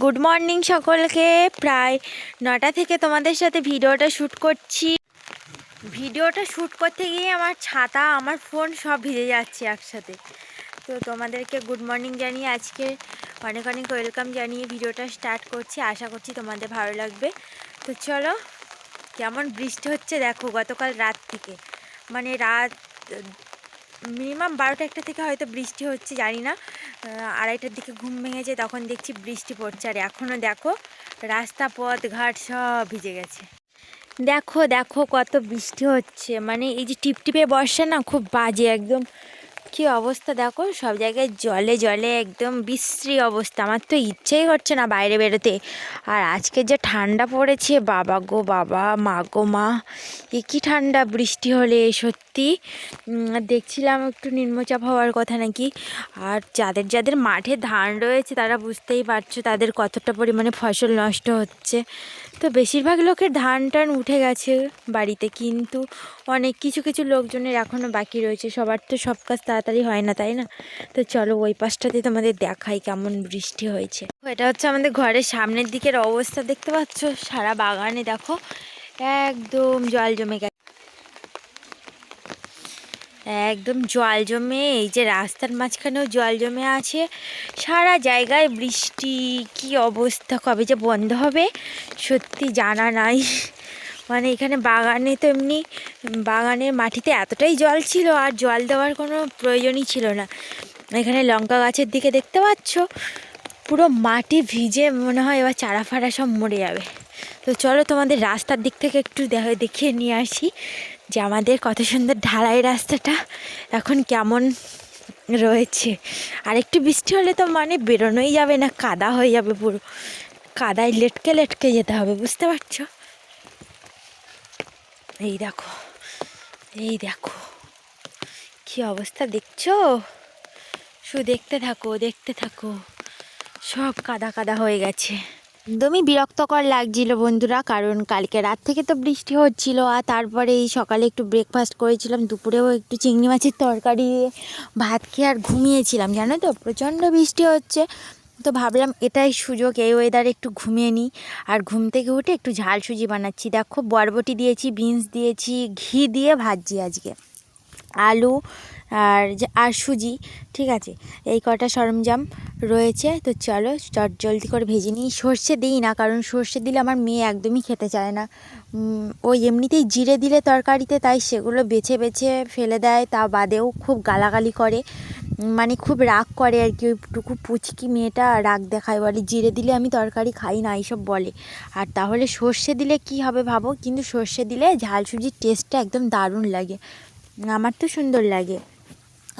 Good morning সকলকে। প্রায় 9টা থেকে তোমাদের সাথে ভিডিওটা শ্যুট করছি। ভিডিওটা শ্যুট করতে গিয়ে আমার ছাতা, আমার ফোন সব ভিজে যাচ্ছে একসাথে। তো তোমাদেরকে গুড মর্নিং জানিয়ে আজকে অনেক অনেক ওয়েলকাম জানিয়ে ভিডিওটা স্টার্ট করছি। আশা করছি তোমাদের ভালো লাগবে। তো চলো, কেমন বৃষ্টি হচ্ছে দেখো গতকাল রাত থেকে, মানে রাত মিনিমাম 12টা 1টা থেকে হয়তো বৃষ্টি হচ্ছে, জানি না। 2:30টার দিকে ঘুম ভেঙেছে, তখন দেখছি বৃষ্টি পড়ছে। আর এখনও দেখো রাস্তা পথ ঘাট সব ভিজে গেছে। দেখো দেখো কত বৃষ্টি হচ্ছে, মানে এই যে টিপটিপে বর্ষা না, খুব বাজে একদম। কি অবস্থা দেখো, সব জায়গায় জলে জলে একদম বিশ্রী অবস্থা। আমার তো ইচ্ছেই হচ্ছে না বাইরে বেরোতে। আর আজকে যে ঠান্ডা পড়েছে, বাবা গো বাবা, মা গো মা, এ কি ঠান্ডা বৃষ্টি হলে সত্যি। দেখছিলাম একটু নিম্নচাপ হওয়ার কথা নাকি। আর যাদের যাদের মাঠে ধান রয়েছে তারা বুঝতেই পারছো তাদের কতটা পরিমাণে ফসল নষ্ট হচ্ছে। তো বেশিরভাগ লোকের ধান টান উঠে গেছে বাড়িতে, কিন্তু অনেক কিছু কিছু লোকজনের এখনও বাকি রয়েছে। সবার তো সব কাজ তাড়াতাড়ি হয় না, তাই না? তো চলো ওই পাশটাতে তোমাদের দেখাই কেমন বৃষ্টি হয়েছে। এটা হচ্ছে আমাদের ঘরের সামনের দিকের অবস্থা, দেখতে পাচ্ছ সারা বাগানে দেখো একদম জল জমে গেছে। একদম জল জমে, এই যে রাস্তার মাঝখানেও জল জমে আছে। সারা জায়গায় বৃষ্টি, কি অবস্থা, কবে যে বন্ধ হবে সত্যি জানা নাই। মানে এখানে বাগানে তো এমনি বাগানের মাটিতে এতটাই জল ছিল, আর জল দেওয়ার কোনো প্রয়োজনই ছিল না। এখানে লঙ্কা গাছের দিকে দেখতে পাচ্ছ পুরো মাটি ভিজে, মনে হয় এবার চারা ফাড়া সব মরে যাবে। তো চলো তোমাদের রাস্তার দিক থেকে একটু দেখিয়ে নিয়ে আসি যে আমাদের কত সুন্দর ঢালাই রাস্তাটা এখন কেমন রয়েছে। আর একটু বৃষ্টি হলে তো মানে বেরোনোই যাবে না, কাদা হয়ে যাবে পুরো। কাদায় লেটকে লেটকে যেতে হবে, বুঝতে পারছো? এই দেখো, এই দেখো কি অবস্থা দেখছো, শুধু দেখতে থাকো দেখতে থাকো, সব কাদা কাদা হয়ে গেছে। একদমই বিরক্তকর লাগছিল বন্ধুরা, কারণ কালকে রাত থেকে তো বৃষ্টি হচ্ছিল। আর তারপরে এই সকালে একটু ব্রেকফাস্ট করেছিলাম, দুপুরেও একটু চিংড়ি মাছের তরকারি দিয়ে ভাত খেয়ে আর ঘুমিয়েছিলাম। জানো তো প্রচণ্ড বৃষ্টি হচ্ছে, তো ভাবলাম এটাই সুযোগ, এই ওয়েদারে একটু ঘুমিয়ে নিই। আর ঘুম থেকে উঠে একটু ঝাল সুজি বানাচ্ছি। দেখো বরবটি দিয়েছি, বিনস দিয়েছি, ঘি দিয়ে ভাজছি আজকে, আলু আর সুজি, ঠিক আছে, এই কটা সরঞ্জাম রয়েছে। তো চলো জলদি করে ভেজে নিই। সর্ষে দিই না, কারণ সর্ষে দিলে আমার মেয়ে একদমই খেতে চায় না। ও এমনিতেই জিরে দিলে তরকারিতে, তাই সেগুলো বেছে বেছে ফেলে দেয়। তা বাদেও খুব গালাগালি করে, মানে খুব রাগ করে আর কি। ওইটুকু পুচকি মেয়েটা রাগ দেখায়, বলে জিরে দিলে আমি তরকারি খাই না, এইসব বলে। আর তাহলে সর্ষে দিলে কি হবে ভাবো, কিন্তু সর্ষে দিলে ঝাল সুজির টেস্টটা একদম দারুণ লাগে, আমার তো সুন্দর লাগে।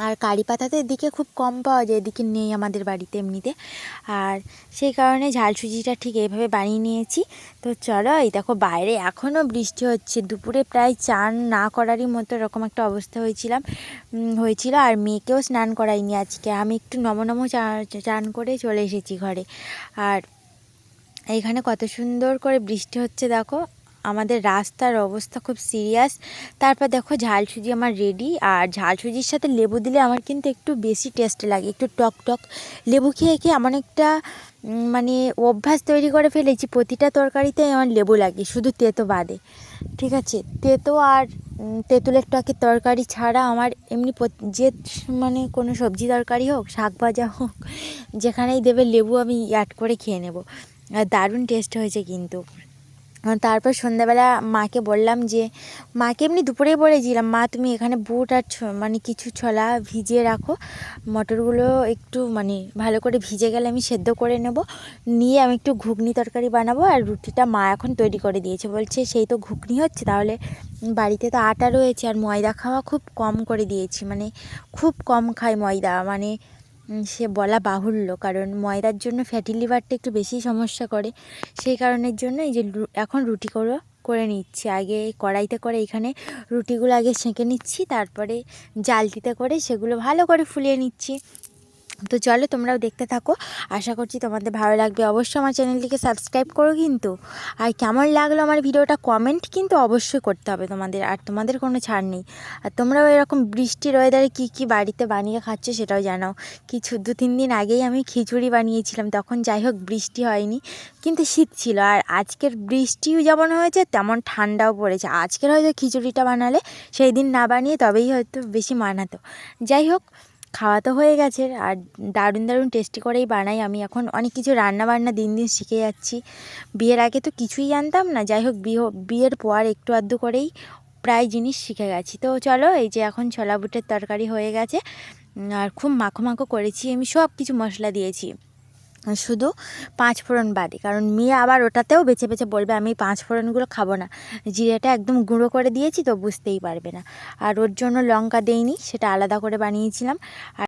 আর কারি পাতাতে এদিকে খুব কম পাওয়া যায়, এদিকে নেই আমাদের বাড়িতে এমনিতে। আর সেই কারণে ঝাল সুজিটা ঠিক এইভাবে বানিয়ে নিয়েছি। তো চলো, এই দেখো বাইরে এখনও বৃষ্টি হচ্ছে। দুপুরে প্রায় চান না করারই মতো এরকম একটা অবস্থা হয়েছিল। আর মেয়েকেও স্নান করাইনি আজকে, আমি একটু নমনম চান করে চলে এসেছি ঘরে। আর এইখানে কত সুন্দর করে বৃষ্টি হচ্ছে দেখো, আমাদের রাস্তার অবস্থা খুব সিরিয়াস। তারপর দেখো ঝাল সুজি আমার রেডি। আর ঝাল সুজির সাথে লেবু দিলে আমার কিন্তু একটু বেশি টেস্ট লাগে, একটু টক টক। লেবু খেয়ে খেয়ে এমন একটা মানে অভ্যাস তৈরি করে ফেলেছি, প্রতিটা তরকারিতে আমার লেবু লাগে, শুধু তেতো বাদে, ঠিক আছে। তেতো আর তেঁতুলের টকের তরকারি ছাড়া আমার এমনি যে মানে কোনো সবজি তরকারি হোক, শাক ভাজা হোক, যেখানেই দেবে লেবু আমি অ্যাড করে খেয়ে নেব। আর দারুণ টেস্ট হয়েছে কিন্তু। তারপর সন্ধ্যাবেলা মাকে বললাম যে, মাকে এমনি দুপুরেই বলেছিলাম, মা তুমি এখানে বুট আর মানে কিছু ছোলা ভিজিয়ে রাখো, মটরগুলো একটু মানে ভালো করে ভিজে গেলে আমি সেদ্ধ করে নেব, নিয়ে আমি একটু ঘুগনি তরকারি বানাবো। আর রুটিটা মা এখন তৈরি করে দিয়েছে, বলছে সেই তো ঘুগনি হচ্ছে, তাহলে বাড়িতে তো আটা রয়েছে। আর ময়দা খাওয়া খুব কম করে দিয়েছি, মানে খুব কম খাই ময়দা, মানে সে বলা বাহুল্য, কারণ ময়দার জন্য ফ্যাটি লিভারটা একটু বেশি সমস্যা করে। সেই কারণের জন্য এই যে এখন রুটিগুলো করে নিচ্ছি। আগে কড়াইতে করে এখানে রুটিগুলো আগে সেঁকে নিচ্ছি, তারপরে জালতিতে করে সেগুলো ভালো করে ফুলিয়ে নিচ্ছি। তো চলো তোমরাও দেখতে থাকো, আশা করছি তোমাদের ভালো লাগবে। অবশ্যই আমার চ্যানেলটিকে সাবস্ক্রাইব করো কিন্তু। আর কেমন লাগলো আমার ভিডিওটা কমেন্ট কিন্তু অবশ্যই করতে হবে তোমাদের, আর তোমাদের কোনো ছাড় নেই। আর তোমরাও এরকম বৃষ্টির ওয়েদারে কী কী বাড়িতে বানিয়ে খাচ্ছো সেটাও জানাও। কিছু 2-3 দিন আগেই আমি খিচুড়ি বানিয়েছিলাম, তখন যাই হোক বৃষ্টি হয়নি কিন্তু শীত ছিল। আর আজকের বৃষ্টিও যেমন হয়েছে তেমন ঠান্ডাও পড়েছে। আজকের হয়তো খিচুড়িটা বানালে সেই দিন না বানিয়ে তবেই হয়তো বেশি মানাতো। যাই হোক, খাওয়া তো হয়ে গেছে। আর দারুণ দারুণ টেস্টি করেই বানাই আমি। এখন অনেক কিছু রান্না বান্না দিন দিন শিখে যাচ্ছি। বিয়ের আগে তো কিছুই জানতাম না। যাই হোক, বিয়ের পর একটু আধটু করেই প্রায় জিনিস শিখে গেছি। তো চলো, এই যে এখন ছোলা বুটের তরকারি হয়ে গেছে। আর খুব মাখো মাখো করেছি আমি, সব কিছু মশলা দিয়েছি শুধু 5 ফোড়ন বাদে, কারণ মেয়ে আবার ওটাতেও বেছে বেছে বলবে আমি 5 ফোড়নগুলো খাবো না। জিরেটা একদম গুঁড়ো করে দিয়েছি তো বুঝতেই পারবে না। আর ওর জন্য লঙ্কা দেইনি, সেটা আলাদা করে বানিয়েছিলাম। আর